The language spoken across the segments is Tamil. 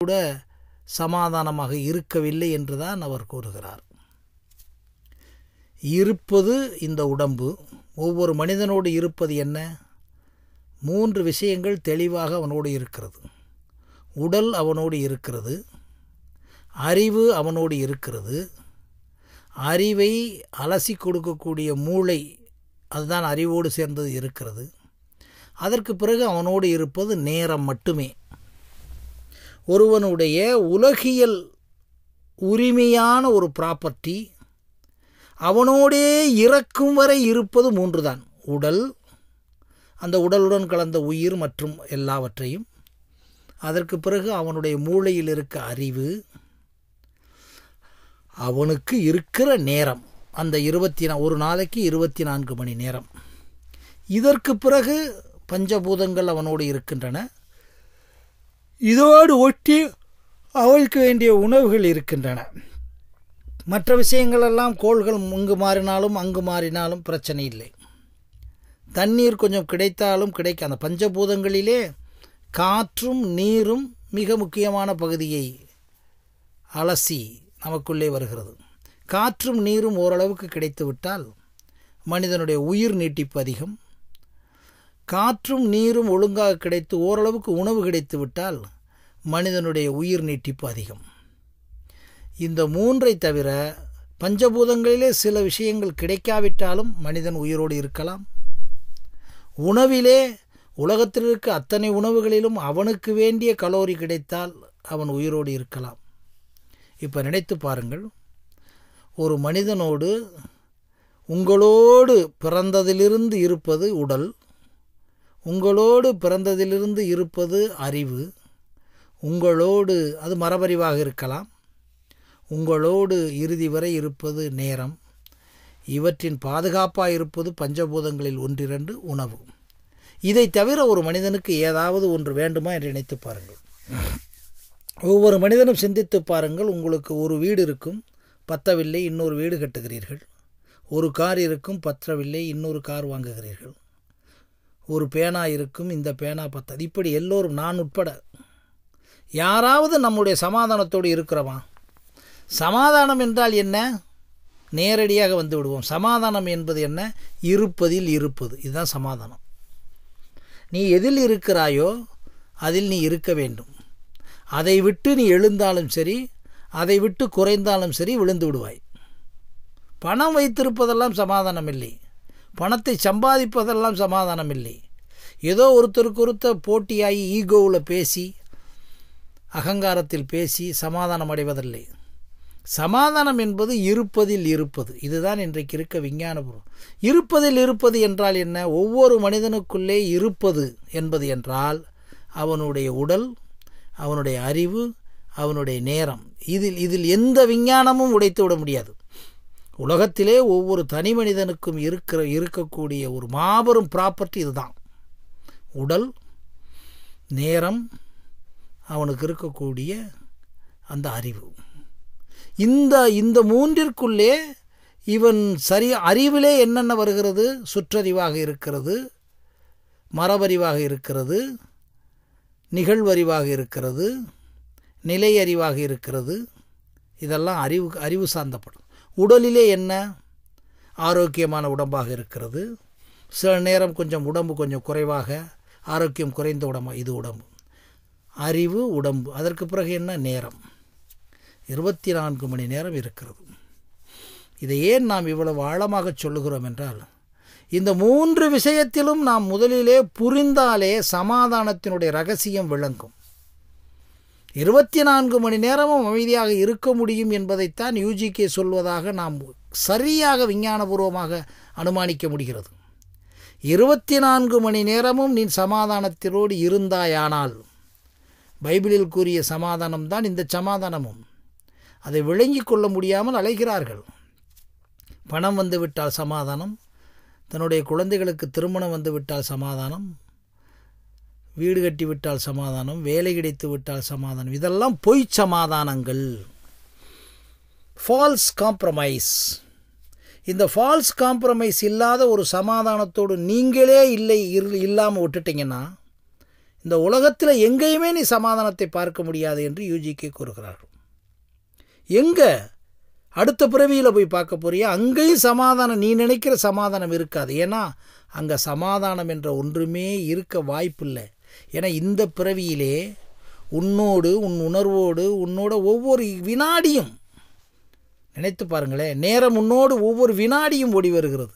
கூட சமாதானமாக இருக்கவில்லை என்றுதான் அவர் கூறுகிறார். இருப்பது இந்த உடம்பு. ஒவ்வொரு மனிதனோடு இருப்பது என்ன? 3 விஷயங்கள் தெளிவாக அவனோடு இருக்கிறது. உடல் அவனோடு இருக்கிறது, அறிவு அவனோடு இருக்கிறது, அறிவை அலசி கொடுக்கக்கூடிய மூளை அதுதான் அறிவோடு சேர்ந்தது இருக்கிறது. அதற்கு பிறகு அவனோடு இருப்பது நேரம் மட்டுமே. ஒருவனுடைய உலகியல் உரிமையான ஒரு ப்ராப்பர்ட்டி அவனோடே இறக்கும் வரை இருப்பது 3 தான். உடல், அந்த உடலுடன் கலந்த உயிர் மற்றும் எல்லாவற்றையும். அதற்கு பிறகு அவனுடைய மூளையில் இருக்க அறிவு, அவனுக்கு இருக்கிற நேரம், அந்த ஒரு நாளைக்கு 24 மணி நேரம். இதற்கு பிறகு பஞ்சபூதங்கள் அவனோடு இருக்கின்றன. இதோடு ஒட்டி அவளுக்கு வேண்டிய உணவுகள் இருக்கின்றன. மற்ற விஷயங்களெல்லாம் கோள்கள் இங்கு மாறினாலும் அங்கு மாறினாலும் பிரச்சனை இல்லை. தண்ணீர் கொஞ்சம் கிடைத்தாலும் அந்த பஞ்சபூதங்களிலே காற்றும் நீரும் மிக முக்கியமான பகுதியை அலசி நமக்குள்ளே வருகிறது. காற்றும் நீரும் ஓரளவுக்கு கிடைத்துவிட்டால் மனிதனுடைய உயிர் நீட்டிப்பு அதிகம். காற்றும் நீரும் ஒழுங்காக கிடைத்து ஓரளவுக்கு உணவு கிடைத்து விட்டால் மனிதனுடைய உயிர் நீட்டிப்பு அதிகம். இந்த 3ஐ தவிர பஞ்சபூதங்களிலே சில விஷயங்கள் கிடைக்காவிட்டாலும் மனிதன் உயிரோடு இருக்கலாம். உணவிலே உலகத்தில் இருக்க அத்தனை உணவுகளிலும் அவனுக்கு வேண்டிய கலோரி கிடைத்தால் அவன் உயிரோடு இருக்கலாம். இப்போ நினைத்து பாருங்கள், ஒரு மனிதனோடு உங்களோடு பிறந்ததிலிருந்து இருப்பது உடல், உங்களோடு பிறந்ததிலிருந்து இருப்பது அறிவு, உங்களோடு அது மரபறிவாக இருக்கலாம், உங்களோடு இறுதி வரை இருப்பது நேரம். இவற்றின் பாதுகாப்பாக இருப்பது பஞ்சபூதங்களில் 1-2 உணவு. இதை தவிர ஒரு மனிதனுக்கு ஏதாவது ஒன்று வேண்டுமா என்று நினைத்து பாருங்கள். ஒவ்வொரு மனிதனும் சிந்தித்து பாருங்கள். உங்களுக்கு ஒரு வீடு இருக்கும், பத்தவில்லை, இன்னொரு வீடு கட்டுகிறீர்கள். ஒரு கார் இருக்கும், பற்றவில்லை, இன்னொரு கார் வாங்குகிறீர்கள். ஒரு பேனா இருக்கும், இந்த பேனா பத்தாது. இப்படி எல்லோரும், நான் உட்பட யாராவது நம்முடைய சமாதானத்தோடு இருக்கிறோமா? சமாதானம் என்றால் என்ன? நேரடியாக வந்து விடுவோம். சமாதானம் என்பது என்ன? இருப்பதில் இருப்பது. இதுதான் சமாதானம். நீ எதில் இருக்கிறாயோ அதில் நீ இருக்க வேண்டும். அதை விட்டு நீ எழுந்தாலும் சரி, அதை விட்டு குறைந்தாலும் சரி, விழுந்து விடுவாய். பணம் வைத்திருப்பதெல்லாம் சமாதானம் இல்லை. பணத்தை சம்பாதிப்பதெல்லாம் சமாதானம் இல்லை. ஏதோ ஒருத்தருக்கு போட்டியாகி ஈகோவில் பேசி, அகங்காரத்தில் பேசி சமாதானம் அடைவதில்லை. சமாதானம் என்பது இருப்பதில் இருப்பது. இதுதான் இன்றைக்கு இருக்க விஞ்ஞானபூர்வம். இருப்பதில் இருப்பது என்றால் என்ன? ஒவ்வொரு மனிதனுக்குள்ளே இருப்பது என்பது என்றால் அவனுடைய உடல், அவனுடைய அறிவு, அவனுடைய நேரம். இதில் எந்த விஞ்ஞானமும் உடைத்து விட முடியாது. உலகத்திலே ஒவ்வொரு தனி மனிதனுக்கும் இருக்கக்கூடிய ஒரு மாபெரும் ப்ராப்பர்ட்டி இதுதான். உடல், நேரம், அவனுக்கு இருக்கக்கூடிய அந்த அறிவு. இந்த 3ற்குள்ளே இவன் அறிவிலே என்னென்ன வருகிறது? சுற்றறிவாக இருக்கிறது, மரபறிவாக இருக்கிறது, நிகழ்வறிவாக இருக்கிறது, நிலை அறிவாக இருக்கிறது. இதெல்லாம் அறிவு சார்ந்தப்படும். உடலிலே என்ன? ஆரோக்கியமான உடம்பாக இருக்கிறது. சில நேரம் உடம்பு கொஞ்சம் குறைவாக, ஆரோக்கியம் குறைந்த உடம்பு, இது உடம்பு. அறிவு, உடம்பு. அதற்கு பிறகு என்ன? நேரம். 24 மணி நேரம் இருக்கிறது. இதை ஏன் நாம் இவ்வளவு ஆழமாக சொல்லுகிறோம் என்றால், இந்த 3 விஷயத்திலும் நாம் முதலிலே புரிந்தாலே சமாதானத்தினுடைய ரகசியம் விளங்கும். 24 மணி நேரமும் அமைதியாக இருக்க முடியும் என்பதைத்தான் யூஜிகே சொல்வதாக நாம் சரியாக விஞ்ஞானபூர்வமாக அனுமானிக்க முடிகிறது. 24 மணி நேரமும் நீ சமாதானத்திலோடு இருந்தாயானால், பைபிளில் கூறிய சமாதானம் தான் இந்த சமாதானமும். அதை விளங்கி கொள்ள முடியாமல் அலைகிறார்கள். பணம் வந்துவிட்டால் சமாதானம், தன்னுடைய குழந்தைகளுக்கு திருமணம் வந்துவிட்டால் சமாதானம், வீடு கட்டிவிட்டால் சமாதானம், வேலை கிடைத்து விட்டால் சமாதானம். இதெல்லாம் பொய் சமாதானங்கள், ஃபால்ஸ் காம்ப்ரமைஸ். இந்த ஃபால்ஸ் காம்ப்ரமைஸ் இல்லாத ஒரு சமாதானத்தோடு நீங்களே இல்லாமல் விட்டுட்டிங்கன்னா இந்த உலகத்தில் எங்கேயுமே நீ சமாதானத்தை பார்க்க முடியாது என்று யூஜிகே கூறுகிறார்கள். எங்கே அடுத்த பிறவியில் போய் பார்க்க போறியா? அங்கேயும் சமாதானம், நீ நினைக்கிற சமாதானம் இருக்காது. ஏன்னா அங்கே சமாதானம் என்ற ஒன்றுமே இருக்க வாய்ப்பில்லை. ஏன்னா இந்த பிறவியிலே உன்னோடு, உன் உணர்வோடு, உன்னோட ஒவ்வொரு வினாடியும் நினைத்து பாருங்களேன், நேரம் உன்னோடு ஒவ்வொரு வினாடியும் ஓடி வருகிறது.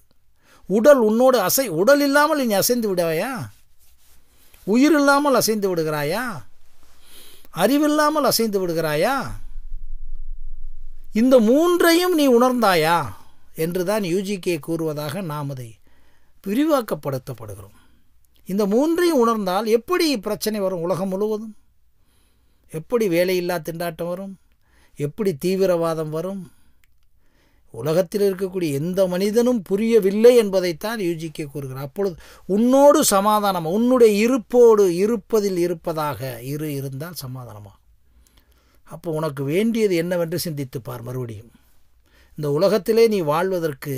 உடல் உன்னோடு உடல் இல்லாமல் நீ அசைந்து விடுவாயா? உயிர் இல்லாமல் அசைந்து விடுகிறாயா? அறிவில்லாமல் அசைந்து விடுகிறாயா? இந்த மூன்றையும் நீ உணர்ந்தாயா என்றுதான் யூஜிகே கூறுவதாக நாம் அதை விரிவாக்கப்படுத்தப்படுகிறோம். இந்த மூன்றையும் உணர்ந்தால் எப்படி பிரச்சனை வரும்? உலகம் முழுவதும் எப்படி வேலையில்லா திண்டாட்டம் வரும்? எப்படி தீவிரவாதம் வரும்? உலகத்தில் இருக்கக்கூடிய எந்த மனிதனும் புரியவில்லை என்பதைத்தான் யூஜிகே கூறுகிறார். அப்பொழுது உன்னோடு சமாதானம், உன்னுடைய இருப்போடு இருப்பதில் இருப்பதாக இருந்தால் சமாதானமா. அப்போ உனக்கு வேண்டியது என்னவென்று சிந்தித்துப்பார். மறுபடியும் இந்த உலகத்திலே நீ வாழ்வதற்கு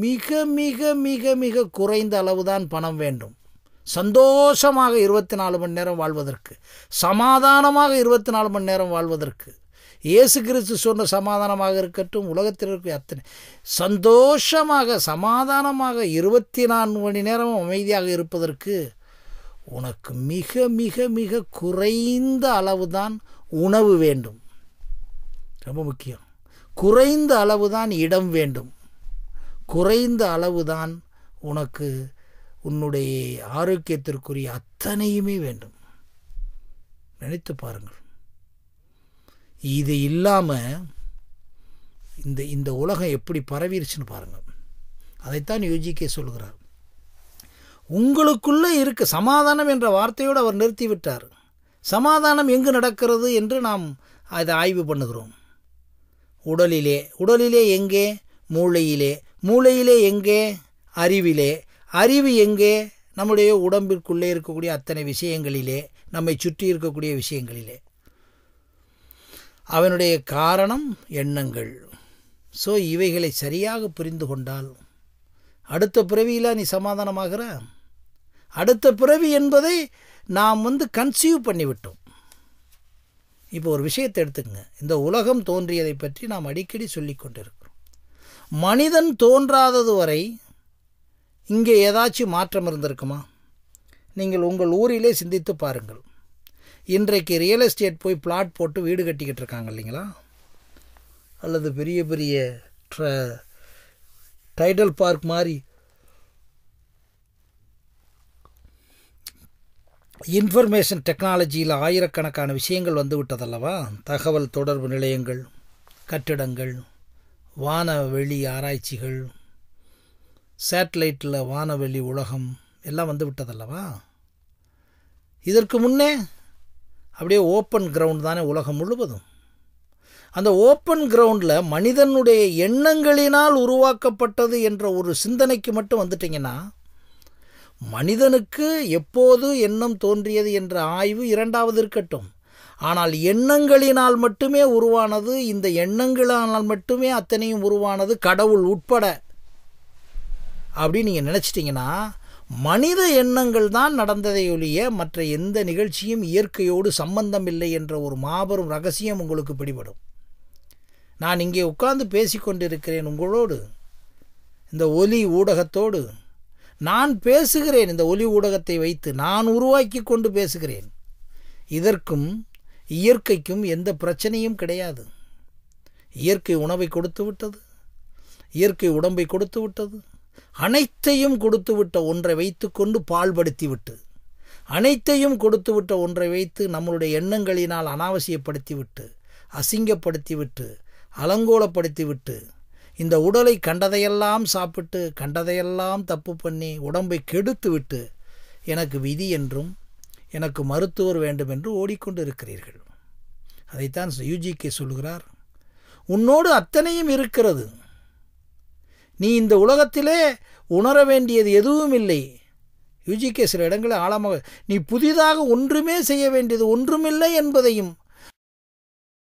மிக மிக மிக மிக குறைந்த அளவுதான் பணம் வேண்டும். சந்தோஷமாக 24 மணி நேரம் வாழ்வதற்கு, சமாதானமாக 24 மணி நேரம் வாழ்வதற்கு, இயேசு கிறிஸ்து சொன்ன சமாதானமாக இருக்கட்டும், உலகத்தில் இருக்க அத்தனை சந்தோஷமாக சமாதானமாக 24 மணி நேரமும் அமைதியாக இருப்பதற்கு உனக்கு மிக மிக மிக குறைந்த அளவுதான் உணவு வேண்டும். ரொம்ப முக்கியம். குறைந்த அளவுதான் இடம் வேண்டும். குறைந்த அளவுதான் உனக்கு உன்னுடைய ஆரோக்கியத்திற்குரிய அத்தனையுமே வேண்டும். நினைத்து பாருங்கள். இது இல்லாமல் இந்த உலகம் எப்படி பரவிருச்சுன்னு பாருங்கள். அதைத்தான் யூஜிகே சொல்கிறார். உங்களுக்குள்ளே இருக்க சமாதானம் என்ற வார்த்தையோடு அவர் நிறுத்திவிட்டார். சமாதானம் எங்கு நடக்கிறது என்று நாம் அதை ஆய்வு பண்ணுகிறோம். உடலிலே எங்கே? மூளையிலே எங்கே? அறிவு எங்கே? நம்முடைய உடம்பிற்குள்ளே இருக்கக்கூடிய அத்தனை விஷயங்களிலே, நம்மை சுற்றி இருக்கக்கூடிய விஷயங்களிலே. அவனுடைய காரணம் எண்ணங்கள். ஸோ இவைகளை சரியாக புரிந்து கொண்டால் அடுத்த பிறவியில் நீ சமாதானமாகிற. அடுத்த பிறவி என்பதை நாம் கன்சீவ் பண்ணிவிட்டோம். இப்போ ஒரு விஷயத்தை எடுத்துக்கங்க. இந்த உலகம் தோன்றியதை பற்றி நாம் அடிக்கடி சொல்லிக் கொண்டிருக்கிறோம். மனிதன் தோன்றாதது வரை இங்கே ஏதாச்சும் மாற்றம் இருந்திருக்குமா? நீங்கள் உங்கள் ஊரிலே சிந்தித்து பாருங்கள். இன்றைக்கு ரியல் எஸ்டேட் போய் பிளாட் போட்டு வீடு கட்டிக்கிட்டு இருக்காங்க இல்லைங்களா? அல்லது பெரிய பெரிய டைடல் பார்க் மாதிரி இன்ஃபர்மேஷன் டெக்னாலஜியில் ஆயிரக்கணக்கான விஷயங்கள் வந்து விட்டதல்லவா? தகவல் தொடர்பு நிலையங்கள், கட்டிடங்கள், வானவெளி ஆராய்ச்சிகள், சேட்டலைட்டில் வானவெளி உலகம் எல்லாம் வந்து விட்டதல்லவா? இதற்கு முன்னே அப்படியே ஓப்பன் கிரவுண்ட் தானே உலகம் முழுவதும். அந்த ஓப்பன் கிரவுண்டில் மனிதனுடைய எண்ணங்களினால் உருவாக்கப்பட்டது என்ற ஒரு சிந்தனைக்கு மட்டும் வந்துட்டிங்கன்னா, மனிதனுக்கு எப்போது எண்ணம் தோன்றியது என்ற ஆய்வு இரண்டாவது இருக்கட்டும். ஆனால் எண்ணங்களினால் மட்டுமே உருவானது, இந்த எண்ணங்களால் மட்டுமே அத்தனையும் உருவானது, கடவுள் உட்பட அப்படின்னு நீங்கள் நினச்சிட்டிங்கன்னா, மனித எண்ணங்கள் தான் நடந்ததை ஒழிய மற்ற எந்த நிகழ்ச்சியும் இயற்கையோடு சம்பந்தம் இல்லை என்ற ஒரு மாபெரும் ரகசியம் உங்களுக்கு பிடிபடும். நான் இங்கே உட்கார்ந்து பேசிக்கொண்டிருக்கிறேன் உங்களோடு, இந்த ஒலி ஊடகத்தோடு நான் பேசுகிறேன். இந்த ஒலி ஊடகத்தை வைத்து நான் உருவாக்கி கொண்டு பேசுகிறேன். இதற்கும் இயற்கைக்கும் எந்த பிரச்சனையும் கிடையாது. இயற்கை உணவை கொடுத்து விட்டது, இயற்கை உடம்பை கொடுத்து விட்டது, அனைத்தையும் கொடுத்து விட்ட ஒன்றை வைத்து கொண்டு பால்படுத்திவிட்டு, அனைத்தையும் கொடுத்து விட்ட ஒன்றை வைத்து நம்மளுடைய எண்ணங்களினால் அனாவசியப்படுத்திவிட்டு, அசிங்கப்படுத்திவிட்டு, அலங்கோலப்படுத்திவிட்டு, இந்த உடலை கண்டதையெல்லாம் சாப்பிட்டு, கண்டதையெல்லாம் தப்பு பண்ணி, உடம்பை கெடுத்து விட்டு, எனக்கு விதி என்றும் எனக்கு மருத்துவர் வேண்டும் என்று ஓடிக்கொண்டு இருக்கிறீர்கள். அதைத்தான் யூஜிகே சொல்கிறார். உன்னோடு அத்தனையும் இருக்கிறது. நீ இந்த உலகத்திலே உணர வேண்டியது எதுவும் இல்லை. யூஜிகே சில இடங்களில் ஆழமாக, நீ புதிதாக ஒன்றுமே செய்ய வேண்டியது ஒன்றுமில்லை என்பதையும்